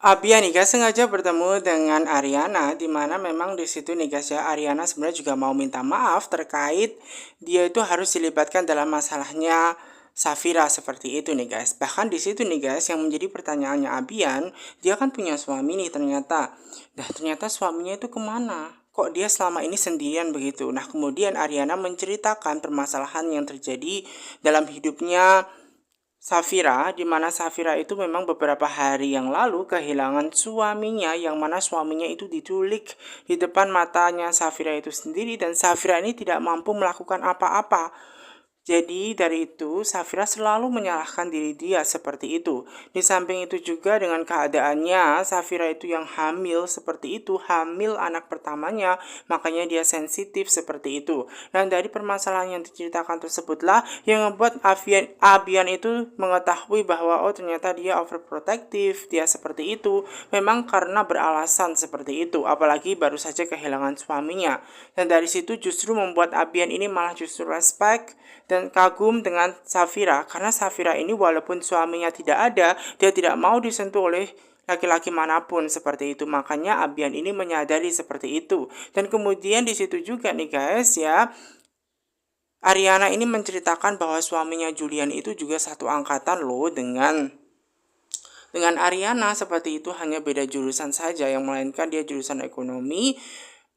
Abia nih guys sengaja bertemu dengan Ariana, di mana memang di situ nih guys ya, Ariana sebenarnya juga mau minta maaf terkait dia itu harus dilibatkan dalam masalahnya Safira seperti itu nih guys. Bahkan di situ nih guys yang menjadi pertanyaannya Abian, dia kan punya suami nih ternyata. Nah ternyata suaminya itu kemana? Kok dia selama ini sendirian begitu? Nah kemudian Ariana menceritakan permasalahan yang terjadi dalam hidupnya Safira, di mana Safira itu memang beberapa hari yang lalu kehilangan suaminya, yang mana suaminya itu diculik di depan matanya Safira itu sendiri, dan Safira ini tidak mampu melakukan apa-apa. Jadi dari itu Safira selalu menyalahkan diri dia seperti itu. Di samping itu juga dengan keadaannya Safira itu yang hamil seperti itu, hamil anak pertamanya, makanya dia sensitif seperti itu. Dan dari permasalahan yang diceritakan tersebutlah yang membuat Abian itu mengetahui bahwa oh ternyata dia overprotective, dia seperti itu. Memang karena beralasan seperti itu, apalagi baru saja kehilangan suaminya. Dan dari situ justru membuat Abian ini malah justru respect dan kagum dengan Safira karena Safira ini walaupun suaminya tidak ada, dia tidak mau disentuh oleh laki-laki manapun seperti itu. Makanya Abian ini menyadari seperti itu. Dan kemudian di situ juga nih guys ya, Ariana ini menceritakan bahwa suaminya Julian itu juga satu angkatan loh dengan Ariana seperti itu, hanya beda jurusan saja yang melainkan dia jurusan ekonomi.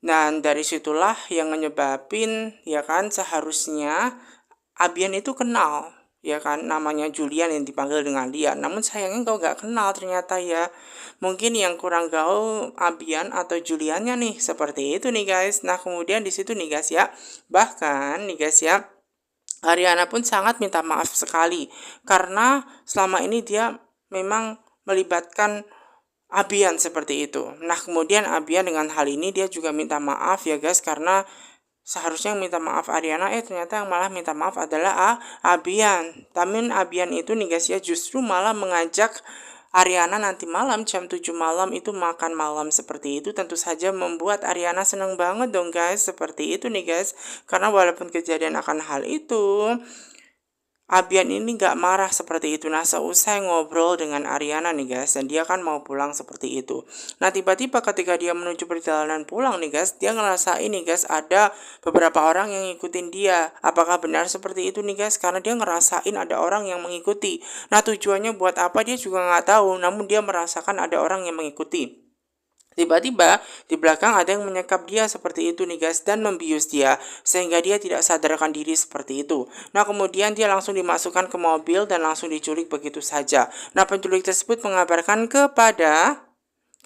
Dan dari situlah yang menyebabin ya kan seharusnya Abian itu kenal ya kan namanya Julian yang dipanggil dengan dia. Namun sayangnya kau gak kenal ternyata ya. Mungkin yang kurang gaul Abian atau Juliannya nih seperti itu nih guys. Nah kemudian di situ nih guys ya. Bahkan nih guys ya, Ariana pun sangat minta maaf sekali karena selama ini dia memang melibatkan Abian seperti itu. Nah kemudian Abian dengan hal ini dia juga minta maaf ya guys, karena seharusnya yang minta maaf Ariana, ternyata yang malah minta maaf adalah Abian. Tapi Abian itu nih guys ya justru malah mengajak Ariana nanti malam jam 7 malam itu makan malam seperti itu. Tentu saja membuat Ariana seneng banget dong guys, seperti itu nih guys. Karena walaupun kejadian akan hal itu, Abian ini gak marah seperti itu. Nah seusai ngobrol dengan Ariana nih guys, dan dia kan mau pulang seperti itu. Nah tiba-tiba ketika dia menuju perjalanan pulang nih guys, dia ngerasain nih guys ada beberapa orang yang ngikutin dia. Apakah benar seperti itu nih guys? Karena dia ngerasain ada orang yang mengikuti. Nah tujuannya buat apa dia juga gak tahu, namun dia merasakan ada orang yang mengikuti. Tiba-tiba di belakang ada yang menyekap dia seperti itu nih guys dan membius dia sehingga dia tidak sadarkan diri seperti itu. Nah kemudian dia langsung dimasukkan ke mobil dan langsung diculik begitu saja. Nah penculik tersebut mengabarkan kepada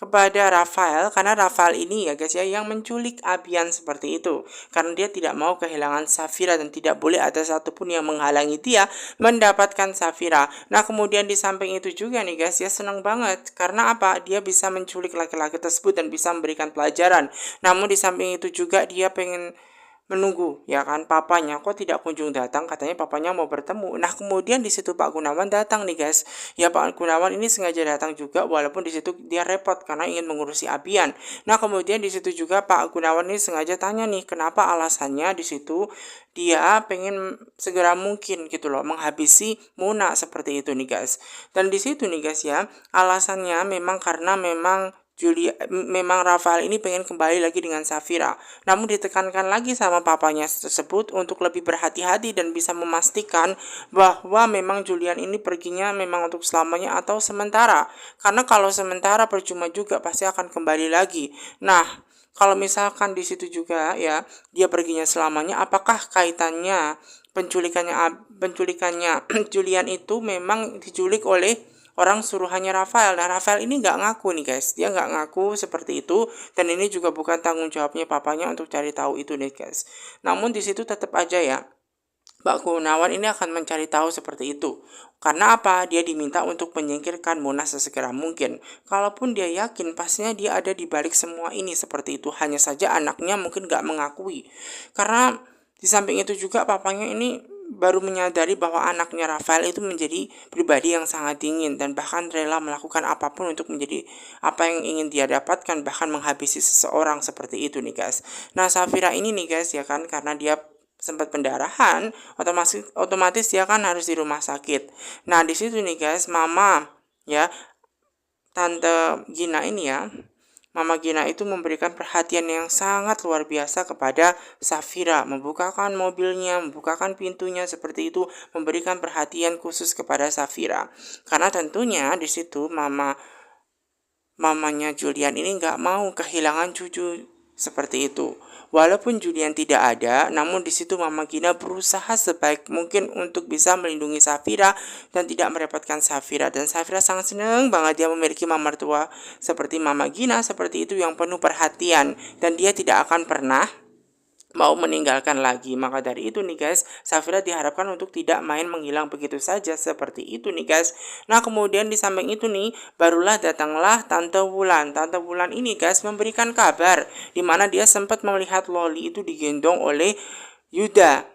Rafael, karena Rafael ini ya guys ya yang menculik Abian seperti itu karena dia tidak mau kehilangan Safira dan tidak boleh ada satupun yang menghalangi dia mendapatkan Safira. Nah kemudian di samping itu juga nih guys ya senang banget karena apa, dia bisa menculik laki-laki tersebut dan bisa memberikan pelajaran. Namun di samping itu juga dia pengen menunggu ya kan papanya kok tidak kunjung datang, katanya papanya mau bertemu. Nah kemudian di situ Pak Gunawan datang nih guys ya. Pak Gunawan ini sengaja datang juga walaupun di situ dia repot karena ingin mengurusi Abian. Nah kemudian di situ juga Pak Gunawan ini sengaja tanya nih kenapa alasannya di situ dia pengen segera mungkin gitu loh menghabisi Muna seperti itu nih guys. Dan di situ nih guys ya alasannya memang karena memang Rafael ini pengen kembali lagi dengan Safira. Namun ditekankan lagi sama papanya tersebut untuk lebih berhati-hati dan bisa memastikan bahwa memang Julian ini perginya memang untuk selamanya atau sementara. Karena kalau sementara percuma juga, pasti akan kembali lagi. Nah, kalau misalkan di situ juga ya dia perginya selamanya, apakah kaitannya penculikannya Julian itu memang diculik oleh orang suruhannya Rafael. Nah Rafael ini nggak ngaku nih guys, dia nggak ngaku seperti itu, dan ini juga bukan tanggung jawabnya papanya untuk cari tahu itu nih guys. Namun di situ tetap aja ya Pak Gunawan ini akan mencari tahu seperti itu. Karena apa? Dia diminta untuk menyingkirkan Mona sesegera mungkin. Kalaupun dia yakin pastinya dia ada di balik semua ini seperti itu. Hanya saja anaknya mungkin nggak mengakui. Karena di samping itu juga papanya ini baru menyadari bahwa anaknya Rafael itu menjadi pribadi yang sangat dingin dan bahkan rela melakukan apapun untuk menjadi apa yang ingin dia dapatkan, bahkan menghabisi seseorang seperti itu nih guys. Nah Safira ini nih guys ya kan, karena dia sempat pendarahan, otomatis dia kan harus di rumah sakit. Nah di situ nih guys mama ya Tante Gina ini ya, Mama Gina itu memberikan perhatian yang sangat luar biasa kepada Safira, membukakan mobilnya, membukakan pintunya seperti itu, memberikan perhatian khusus kepada Safira. Karena tentunya di situ mamanya Julian ini nggak mau kehilangan cucu seperti itu. Walaupun Julian tidak ada, namun di situ Mama Gina berusaha sebaik mungkin untuk bisa melindungi Safira dan tidak merepotkan Safira. Dan Safira sangat senang banget dia memiliki mama mertua seperti Mama Gina seperti itu yang penuh perhatian, dan dia tidak akan pernah mau meninggalkan lagi. Maka dari itu nih guys, Safira diharapkan untuk tidak main menghilang begitu saja seperti itu nih guys. Nah kemudian di samping itu nih, barulah datanglah Tante Wulan. Tante Wulan ini guys memberikan kabar di mana dia sempat melihat Loli itu digendong oleh Yuda.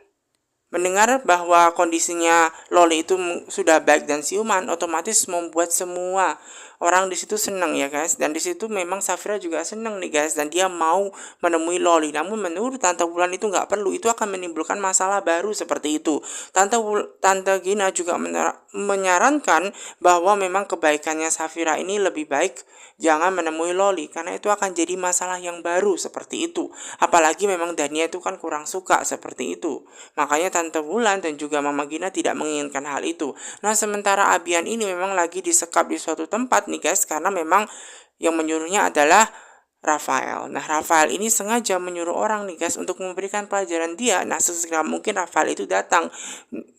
Mendengar bahwa kondisinya Loli itu sudah baik dan siuman, otomatis membuat semua orang di situ senang ya guys. Dan di situ memang Safira juga senang nih guys, dan dia mau menemui Loli. Namun menurut Tante Wulan itu nggak perlu, itu akan menimbulkan masalah baru seperti itu. Tante Gina juga menyarankan bahwa memang kebaikannya Safira ini lebih baik jangan menemui Loli, karena itu akan jadi masalah yang baru seperti itu. Apalagi memang Dania itu kan kurang suka seperti itu. Makanya Tante Wulan dan juga Mama Gina tidak menginginkan hal itu. Nah sementara Abian ini memang lagi disekap di suatu tempat nih guys, karena memang yang menyuruhnya adalah Rafael. Nah Rafael ini sengaja menyuruh orang nih guys untuk memberikan pelajaran dia. Nah sesegera mungkin Rafael itu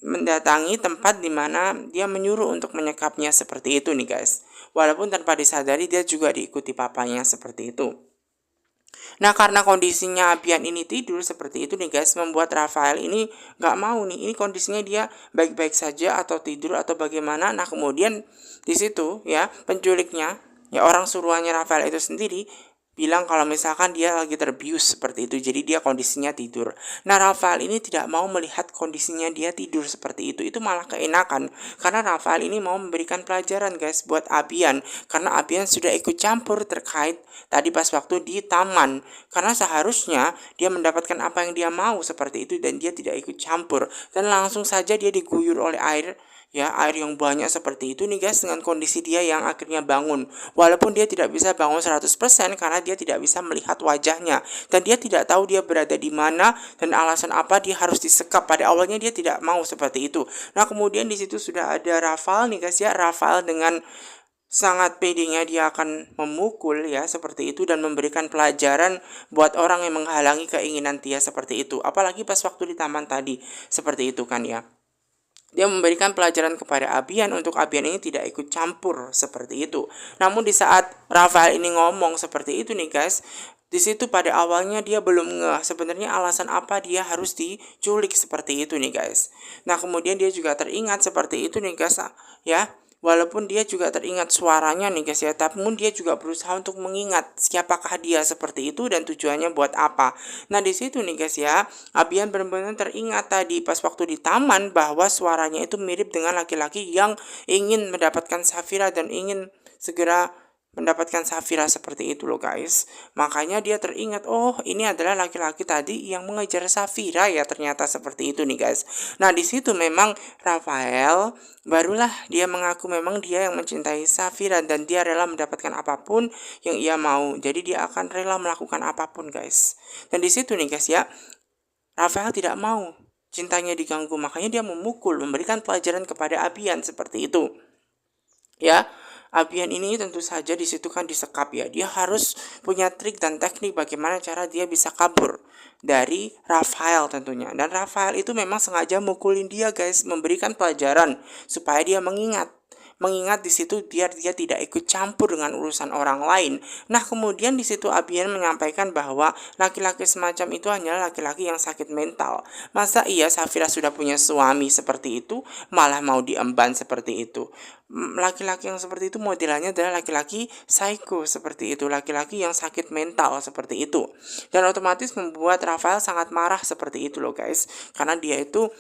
mendatangi tempat di mana dia menyuruh untuk menyekapnya seperti itu nih guys. Walaupun tanpa disadari dia juga diikuti papanya seperti itu. Nah karena kondisinya Abian ini tidur seperti itu nih guys, membuat Rafael ini gak mau nih, ini kondisinya dia baik-baik saja atau tidur atau bagaimana. Nah kemudian di situ ya penculiknya, ya orang suruhannya Rafael itu sendiri bilang kalau misalkan dia lagi terbius seperti itu, jadi dia kondisinya tidur. Nah Rafael ini tidak mau melihat kondisinya dia tidur seperti itu malah keenakan, karena Rafael ini mau memberikan pelajaran guys buat Abian, karena Abian sudah ikut campur terkait tadi pas waktu di taman, karena seharusnya dia mendapatkan apa yang dia mau seperti itu dan dia tidak ikut campur, dan langsung saja dia diguyur oleh air yang banyak seperti itu nih guys, dengan kondisi dia yang akhirnya bangun. Walaupun dia tidak bisa bangun 100% karena dia tidak bisa melihat wajahnya dan dia tidak tahu dia berada di mana dan alasan apa dia harus disekap. Pada awalnya dia tidak mau seperti itu. Nah, kemudian di situ sudah ada Rafael nih guys ya. Rafael dengan sangat pedenya dia akan memukul ya seperti itu dan memberikan pelajaran buat orang yang menghalangi keinginan dia seperti itu. Apalagi pas waktu di taman tadi seperti itu kan ya. Dia memberikan pelajaran kepada Abian untuk Abian ini tidak ikut campur seperti itu. Namun di saat Rafael ini ngomong seperti itu nih guys, di situ pada awalnya dia belum ngeh sebenarnya alasan apa dia harus diculik seperti itu nih guys. Nah kemudian dia juga teringat seperti itu nih guys ya. Walaupun dia juga teringat suaranya nih guys ya, namun dia juga berusaha untuk mengingat siapakah dia seperti itu dan tujuannya buat apa. Nah di situ nih guys ya, Abian benar-benar teringat tadi pas waktu di taman bahwa suaranya itu mirip dengan laki-laki yang ingin mendapatkan Safira dan ingin segera mendapatkan Safira seperti itu loh guys. Makanya dia teringat, oh ini adalah laki-laki tadi yang mengejar Safira ya, ternyata seperti itu nih guys. Nah di situ memang Rafael barulah dia mengaku memang dia yang mencintai Safira dan dia rela mendapatkan apapun yang ia mau. Jadi dia akan rela melakukan apapun guys. Dan di situ nih guys ya, Rafael tidak mau cintanya diganggu, makanya dia memukul, memberikan pelajaran kepada Abian seperti itu. Ya, Abian ini tentu saja di situ kan disekap ya. Dia harus punya trik dan teknik bagaimana cara dia bisa kabur dari Rafael tentunya. Dan Rafael itu memang sengaja mukulin dia guys, memberikan pelajaran supaya dia mengingat di situ biar dia tidak ikut campur dengan urusan orang lain. Nah kemudian di situ Abian menyampaikan bahwa laki-laki semacam itu hanyalah laki-laki yang sakit mental. Masa iya Safira sudah punya suami seperti itu malah mau diemban seperti itu. Laki-laki yang seperti itu modelannya adalah laki-laki psycho seperti itu, laki-laki yang sakit mental seperti itu. Dan otomatis membuat Rafael sangat marah seperti itu loh guys, karena dia itu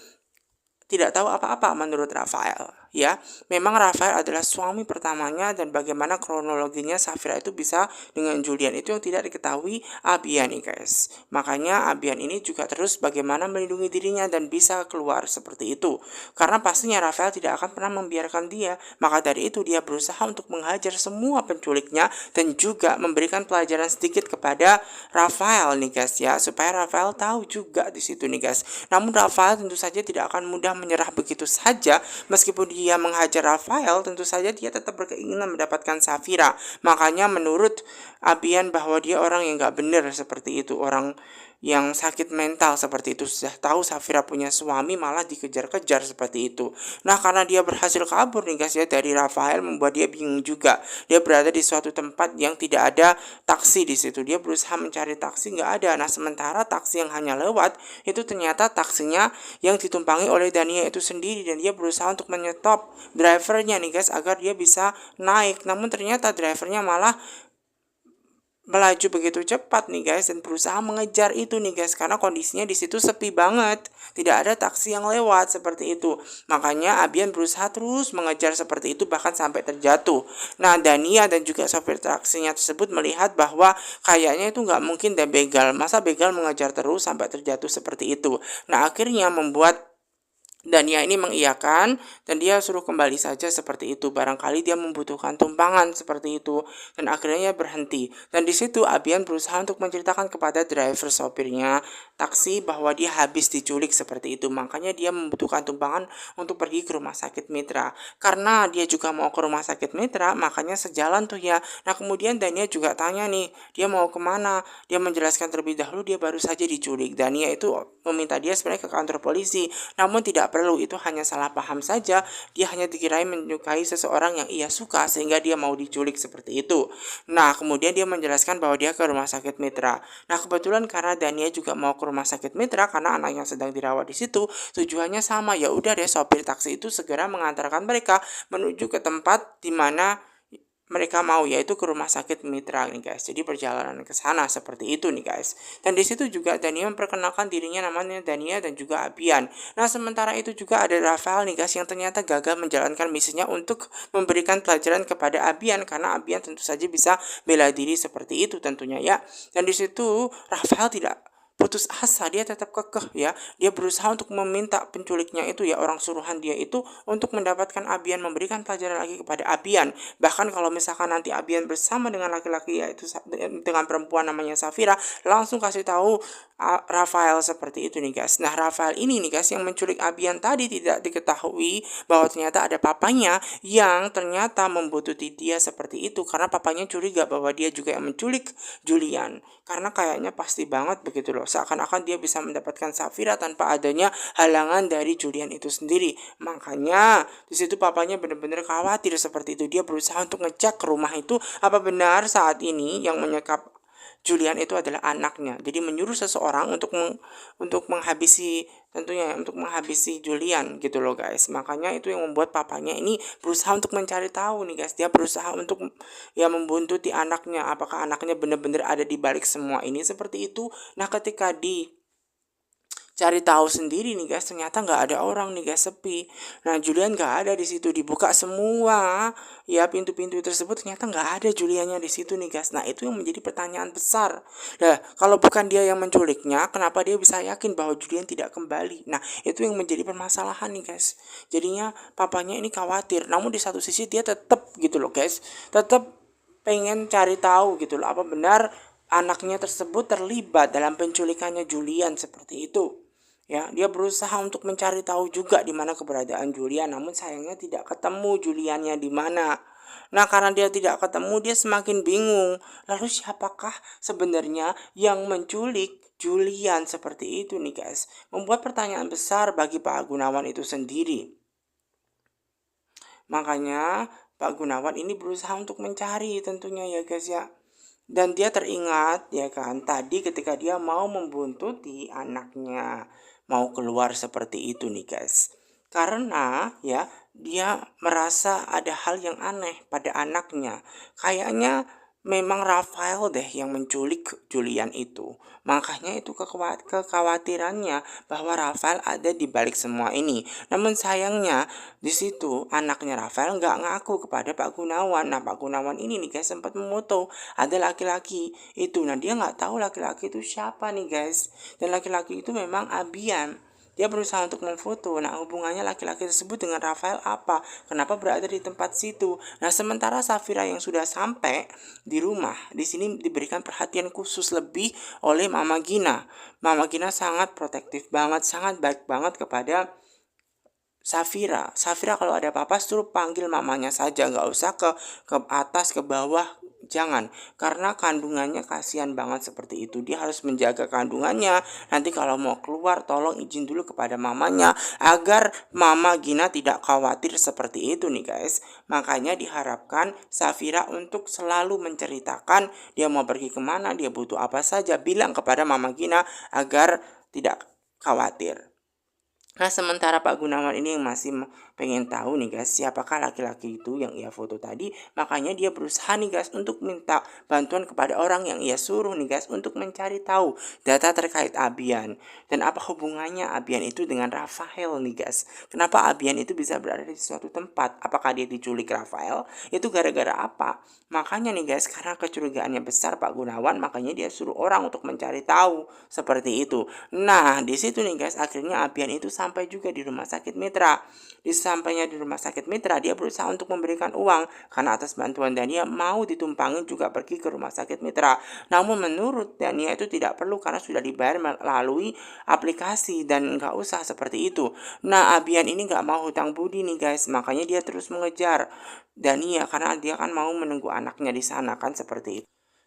tidak tahu apa-apa menurut Rafael, ya. Memang Rafael adalah suami pertamanya dan bagaimana kronologinya Safira itu bisa dengan Julian itu yang tidak diketahui Abian nih guys. Makanya Abian ini juga terus bagaimana melindungi dirinya dan bisa keluar seperti itu. Karena pastinya Rafael tidak akan pernah membiarkan dia. Maka dari itu dia berusaha untuk menghajar semua penculiknya dan juga memberikan pelajaran sedikit kepada Rafael nih guys ya, supaya Rafael tahu juga di situ nih guys. Namun Rafael tentu saja tidak akan mudah menyerah begitu saja. Meskipun dia menghajar Rafael, tentu saja dia tetap berkeinginan mendapatkan Safira. Makanya menurut Abian bahwa dia orang yang gak benar seperti itu, orang yang sakit mental seperti itu. Sudah tahu Safira punya suami malah dikejar-kejar seperti itu. Nah, karena dia berhasil kabur nih guys ya dari Rafael, membuat dia bingung juga. Dia berada di suatu tempat yang tidak ada taksi di situ. Dia berusaha mencari taksi, nggak ada. Nah, sementara taksi yang hanya lewat itu ternyata taksinya yang ditumpangi oleh Dania itu sendiri, dan dia berusaha untuk menyetop drivernya nih guys agar dia bisa naik. Namun ternyata drivernya malah melaju begitu cepat nih guys dan berusaha mengejar itu nih guys, karena kondisinya di situ sepi banget, tidak ada taksi yang lewat seperti itu. Makanya Abian berusaha terus mengejar seperti itu bahkan sampai terjatuh. Nah, Dania dan juga sopir taksinya tersebut melihat bahwa kayaknya itu nggak mungkin dan begal, masa begal mengejar terus sampai terjatuh seperti itu. Nah, akhirnya membuat Dania ini mengiyakan dan dia suruh kembali saja seperti itu. Barangkali dia membutuhkan tumpangan seperti itu, dan akhirnya berhenti. Dan di situ Abian berusaha untuk menceritakan kepada driver sopirnya taksi bahwa dia habis diculik seperti itu. Makanya dia membutuhkan tumpangan untuk pergi ke rumah sakit Mitra. Karena dia juga mau ke rumah sakit Mitra, makanya sejalan tuh ya. Nah, kemudian Dania juga tanya nih, dia mau kemana? Dia menjelaskan terlebih dahulu dia baru saja diculik. Dania itu meminta dia sebenarnya ke kantor polisi, namun tidak perlu, itu hanya salah paham saja. Dia hanya dikirain menyukai seseorang yang ia suka sehingga dia mau diculik seperti itu. Nah, kemudian dia menjelaskan bahwa dia ke rumah sakit Mitra. Nah, kebetulan karena Dania juga mau ke rumah sakit Mitra karena anaknya sedang dirawat di situ, tujuannya sama. Ya udah deh, sopir taksi itu segera mengantarkan mereka menuju ke tempat di mana mereka mau, yaitu ke rumah sakit Mitra nih guys. Jadi perjalanan ke sana seperti itu nih guys. Dan di situ juga Dania memperkenalkan dirinya, namanya Dania dan juga Abian. Nah, sementara itu juga ada Rafael nih guys yang ternyata gagal menjalankan misinya untuk memberikan pelajaran kepada Abian, karena Abian tentu saja bisa bela diri seperti itu tentunya ya. Dan di situ Rafael tidak putus asa, dia tetap kekeh ya. Dia berusaha untuk meminta penculiknya itu ya, orang suruhan dia itu, untuk mendapatkan Abian, memberikan pelajaran lagi kepada Abian. Bahkan kalau misalkan nanti Abian bersama dengan laki-laki, yaitu dengan perempuan namanya Safira, langsung kasih tahu Rafael seperti itu nih guys. Nah, Rafael ini nih guys yang menculik Abian tadi, tidak diketahui bahwa ternyata ada papanya yang ternyata membuntuti dia seperti itu, karena papanya curiga bahwa dia juga yang menculik Julian. Karena kayaknya pasti banget begitu loh, seakan-akan dia bisa mendapatkan Safira tanpa adanya halangan dari Julian itu sendiri. Makanya di situ papanya benar-benar khawatir seperti itu. Dia berusaha untuk ngecek ke rumah itu apa benar saat ini yang menyekap Julian itu adalah anaknya. Jadi menyuruh seseorang untuk menghabisi, tentunya untuk menghabisi Julian gitu loh guys. Makanya itu yang membuat papanya ini berusaha untuk mencari tahu nih guys. Dia berusaha untuk ya membuntuti anaknya. Apakah anaknya benar-benar ada di balik semua ini seperti itu. Nah, ketika cari tahu sendiri nih guys, ternyata nggak ada orang nih guys, sepi. Nah, Julian nggak ada di situ, dibuka semua ya pintu-pintu tersebut, ternyata nggak ada Juliannya di situ nih guys. Nah, itu yang menjadi pertanyaan besar. Nah, kalau bukan dia yang menculiknya, kenapa dia bisa yakin bahwa Julian tidak kembali? Nah, itu yang menjadi permasalahan nih guys. Jadinya papanya ini khawatir, namun di satu sisi dia tetap gitu loh guys, tetap pengen cari tahu gitu loh, apa benar anaknya tersebut terlibat dalam penculikannya Julian seperti itu. Ya, dia berusaha untuk mencari tahu juga di mana keberadaan Julian, namun sayangnya tidak ketemu Juliannya di mana. Nah, karena dia tidak ketemu, dia semakin bingung. Lalu siapakah sebenarnya yang menculik Julian seperti itu nih guys? Membuat pertanyaan besar bagi Pak Gunawan itu sendiri. Makanya Pak Gunawan ini berusaha untuk mencari tentunya ya guys ya. Dan dia teringat ya kan, tadi ketika dia mau membuntuti anaknya, mau keluar seperti itu nih guys. Karena dia merasa ada hal yang aneh pada anaknya. Kayaknya memang Rafael deh yang menculik Julian itu. Makanya itu kekhawatirannya bahwa Rafael ada di balik semua ini. Namun sayangnya di situ anaknya Rafael nggak ngaku kepada Pak Gunawan. Nah, Pak Gunawan ini nih guys sempat memoto ada laki-laki itu. Nah, dia nggak tahu laki-laki itu siapa nih guys. Dan laki-laki itu memang Abian. Dia berusaha untuk memfoto. Nah, hubungannya laki-laki tersebut dengan Rafael apa? Kenapa berada di tempat situ? Nah, sementara Safira yang sudah sampai di rumah, di sini diberikan perhatian khusus lebih oleh Mama Gina. Mama Gina sangat protektif banget, sangat baik banget kepada Safira. Safira kalau ada apa-apa suruh panggil mamanya saja, nggak usah ke atas ke bawah, jangan, karena kandungannya kasihan banget seperti itu. Dia harus menjaga kandungannya. Nanti kalau mau keluar tolong izin dulu kepada mamanya agar Mama Gina tidak khawatir seperti itu nih guys. Makanya diharapkan Safira untuk selalu menceritakan dia mau pergi kemana, dia butuh apa saja, bilang kepada Mama Gina agar tidak khawatir. Nah, sementara Pak Gunawan ini yang masih pengen tahu nih guys, siapakah laki-laki itu yang ia foto tadi. Makanya dia berusaha nih guys untuk minta bantuan kepada orang yang ia suruh nih guys untuk mencari tahu data terkait Abian. Dan apa hubungannya Abian itu dengan Rafael nih guys. Kenapa Abian itu bisa berada di suatu tempat? Apakah dia diculik Rafael? Itu gara-gara apa? Makanya nih guys, karena kecurigaannya besar Pak Gunawan, makanya dia suruh orang untuk mencari tahu seperti itu. Nah, di situ nih guys, akhirnya Abian itu sampai juga di rumah sakit Mitra. Sampainya di rumah sakit Mitra, dia berusaha untuk memberikan uang karena atas bantuan Dania mau ditumpangin juga pergi ke rumah sakit Mitra. Namun menurut Dania itu tidak perlu karena sudah dibayar melalui aplikasi dan nggak usah seperti itu. Nah, Abian ini nggak mau hutang budi nih guys, makanya dia terus mengejar Dania karena dia kan mau menunggu anaknya di sana kan seperti itu.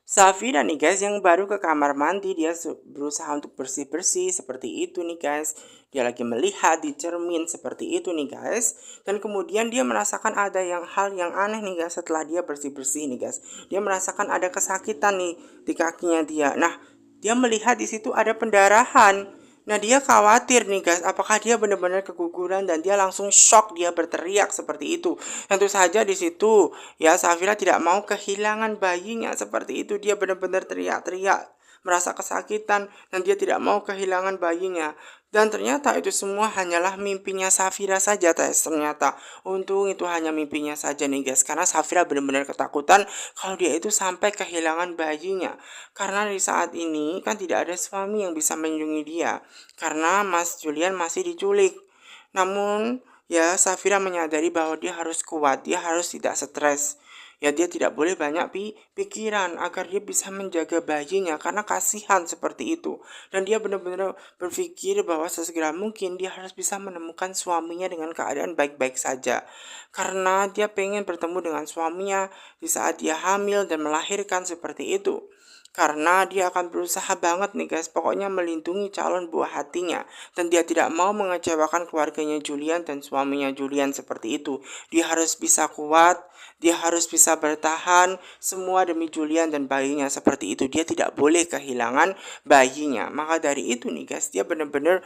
Safira nih guys yang baru ke kamar mandi, dia berusaha untuk bersih-bersih seperti itu nih guys. Dia lagi melihat di cermin seperti itu nih guys. Dan kemudian dia merasakan ada hal yang aneh nih guys setelah dia bersih-bersih nih guys. Dia merasakan ada kesakitan nih di kakinya dia. Nah, dia melihat di situ ada pendarahan. Nah, dia khawatir nih guys, apakah dia benar-benar keguguran dan dia langsung shock, dia berteriak seperti itu. Tentu saja di situ ya Safira tidak mau kehilangan bayinya seperti itu. Dia benar-benar teriak-teriak, merasa kesakitan dan dia tidak mau kehilangan bayinya. Dan ternyata itu semua hanyalah mimpinya Safira saja ternyata. Untung itu hanya mimpinya saja nih guys. Karena Safira benar-benar ketakutan kalau dia itu sampai kehilangan bayinya. Karena di saat ini kan tidak ada suami yang bisa melindungi dia. Karena Mas Julian masih diculik. Namun ya Safira menyadari bahwa dia harus kuat, dia harus tidak stres. Ya dia tidak boleh banyak pikiran agar dia bisa menjaga bayinya karena kasihan seperti itu. Dan dia benar-benar berpikir bahwa sesegera mungkin dia harus bisa menemukan suaminya dengan keadaan baik-baik saja. Karena dia pengen bertemu dengan suaminya di saat dia hamil dan melahirkan seperti itu. Karena dia akan berusaha banget nih guys, pokoknya melindungi calon buah hatinya. Dan dia tidak mau mengecewakan keluarganya Julian dan suaminya Julian seperti itu. Dia harus bisa kuat, dia harus bisa bertahan, semua demi Julian dan bayinya seperti itu. Dia tidak boleh kehilangan bayinya. Maka dari itu nih guys, dia benar-benar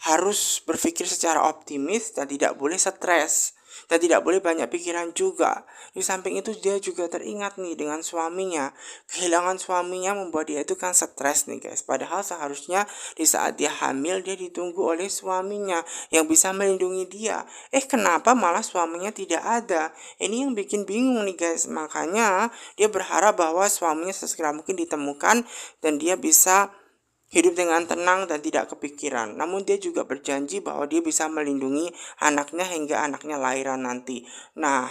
harus berpikir secara optimis dan tidak boleh stres. Dan tidak boleh banyak pikiran juga. Di samping itu dia juga teringat nih dengan suaminya. Kehilangan suaminya membuat dia itu kan stres nih guys. Padahal seharusnya di saat dia hamil dia ditunggu oleh suaminya yang bisa melindungi dia. Kenapa malah suaminya tidak ada? Ini yang bikin bingung nih guys. Makanya dia berharap bahwa suaminya sesegera mungkin ditemukan dan dia bisa hidup dengan tenang dan tidak kepikiran. Namun dia juga berjanji bahwa dia bisa melindungi anaknya hingga anaknya lahiran nanti. Nah,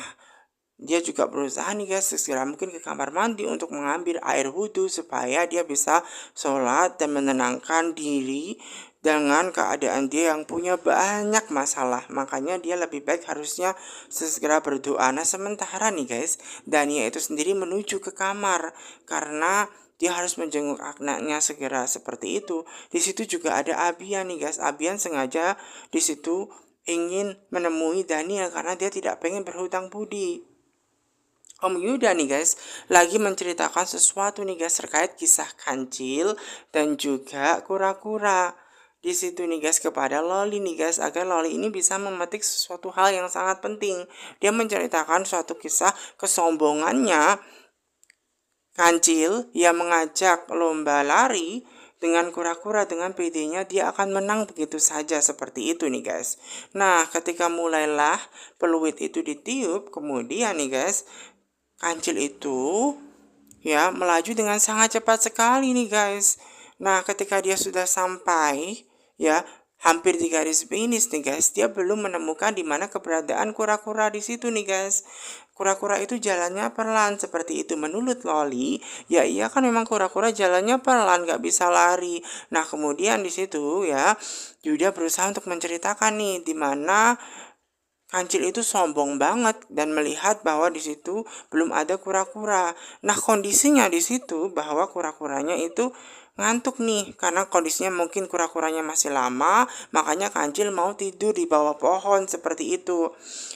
dia juga berusaha nih guys segera mungkin ke kamar mandi untuk mengambil air wudhu supaya dia bisa sholat dan menenangkan diri dengan keadaan dia yang punya banyak masalah. Makanya dia lebih baik harusnya segera berdoa. Nah, sementara nih guys, Dania itu sendiri menuju ke kamar karena dia harus menjenguk anaknya segera seperti itu. Di situ juga ada Abian nih guys. Abian sengaja di situ ingin menemui Dania karena dia tidak pengen berhutang budi. Om Yuda nih guys lagi menceritakan sesuatu nih guys terkait kisah kancil dan juga kura-kura. Di situ nih guys kepada Loli nih guys agar Loli ini bisa memetik sesuatu hal yang sangat penting. Dia menceritakan suatu kisah kesombongannya Kancil yang mengajak lomba lari dengan kura-kura dengan pedenya dia akan menang begitu saja seperti itu nih guys. Nah, ketika mulailah peluit itu ditiup, kemudian nih guys, kancil itu ya melaju dengan sangat cepat sekali nih guys. Nah, ketika dia sudah sampai ya hampir di garis finish nih guys, dia belum menemukan di mana keberadaan kura-kura di situ nih guys. Kura-kura itu jalannya pelan seperti itu. Menurut Loli, ya iya kan memang kura-kura jalannya pelan, nggak bisa lari. Nah, kemudian di situ ya Yuda berusaha untuk menceritakan nih di mana Kancil itu sombong banget dan melihat bahwa di situ belum ada kura-kura. Nah, kondisinya di situ bahwa kura-kuranya itu ngantuk nih karena kondisinya mungkin kura-kuranya masih lama, makanya Kancil mau tidur di bawah pohon seperti itu.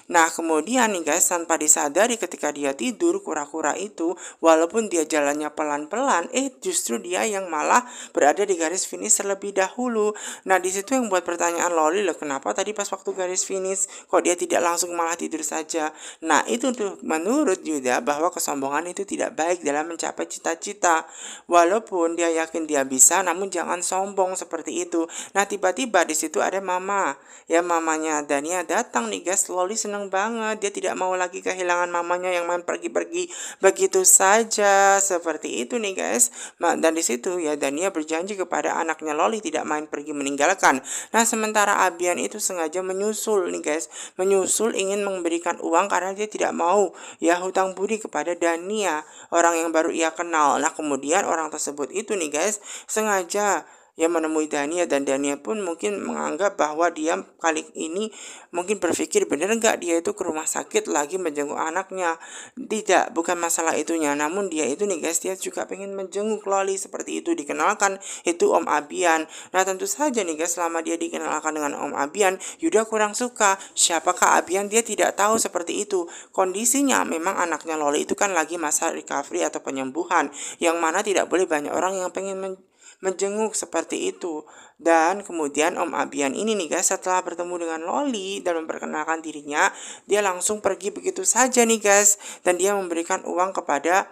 Nah, kemudian nih guys, tanpa disadari ketika dia tidur, kura-kura itu walaupun dia jalannya pelan-pelan, justru dia yang malah berada di garis finish terlebih dahulu. Nah, di situ yang buat pertanyaan Loli, loh kenapa tadi pas waktu garis finish kok dia tidak langsung malah tidur saja. Nah, itu tuh menurut Yuda bahwa kesombongan itu tidak baik dalam mencapai cita-cita. Walaupun dia yakin dia bisa, namun jangan sombong seperti itu. Nah, tiba-tiba di situ ada mama. Ya, mamanya Dania datang nih guys. Loli seneng banget. Dia tidak mau lagi kehilangan mamanya yang main pergi-pergi begitu saja. Seperti itu nih guys. Dan di situ ya Dania berjanji kepada anaknya Loli tidak main pergi meninggalkan. Nah, sementara Abian itu sengaja menyusul nih guys. Menyusul ingin memberikan uang karena dia tidak mau ya hutang budi kepada Dania, orang yang baru ia kenal. Nah, kemudian orang tersebut itu nih guys sengaja ya menemui Dania dan Dania pun mungkin menganggap bahwa dia kali ini mungkin berpikir bener nggak dia itu ke rumah sakit lagi menjenguk anaknya. Tidak, bukan masalah itunya, namun dia itu nih guys dia juga pengen menjenguk Loli seperti itu. Dikenalkan itu Om Abian. Nah, tentu saja nih guys selama dia dikenalkan dengan Om Abian, Yuda kurang suka. Siapakah Abian? Dia tidak tahu seperti itu. Kondisinya memang anaknya Loli itu kan lagi masa recovery atau penyembuhan, yang mana tidak boleh banyak orang yang pengen menjenguk seperti itu. Dan kemudian Om Abian ini nih guys setelah bertemu dengan Loli dan memperkenalkan dirinya, dia langsung pergi begitu saja nih guys, dan dia memberikan uang kepada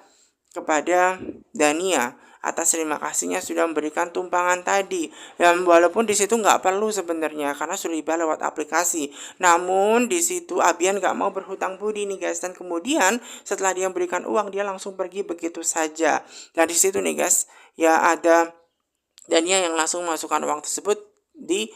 Dania atas terima kasihnya sudah memberikan tumpangan tadi. Dan walaupun di situ nggak perlu sebenarnya karena sudah dibayar lewat aplikasi, namun di situ Abian nggak mau berhutang budi nih guys, dan kemudian setelah dia memberikan uang dia langsung pergi begitu saja. Dan di situ nih guys ya ada Dania yang langsung masukkan uang tersebut di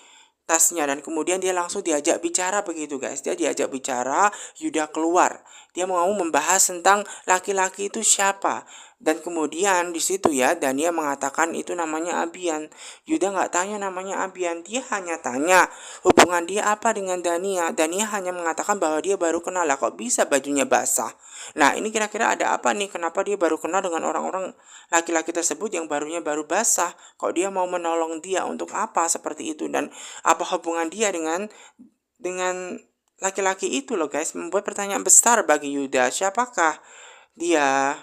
tasnya, dan kemudian dia langsung diajak bicara begitu guys. Dia diajak bicara, Yuda keluar. Dia mau membahas tentang laki-laki itu siapa. Dan kemudian di situ ya Dania mengatakan itu namanya Abian. Yuda nggak tanya namanya Abian, dia hanya tanya hubungan dia apa dengan Dania. Dania hanya mengatakan bahwa dia baru kenal. Lah kok bisa bajunya basah. Nah, ini kira-kira ada apa nih? Kenapa dia baru kenal dengan orang-orang laki-laki tersebut yang barunya baru basah? Kok dia mau menolong dia untuk apa seperti itu? Dan apa hubungan dia dengan laki-laki itu loh guys? Membuat pertanyaan besar bagi Yuda. Siapakah dia?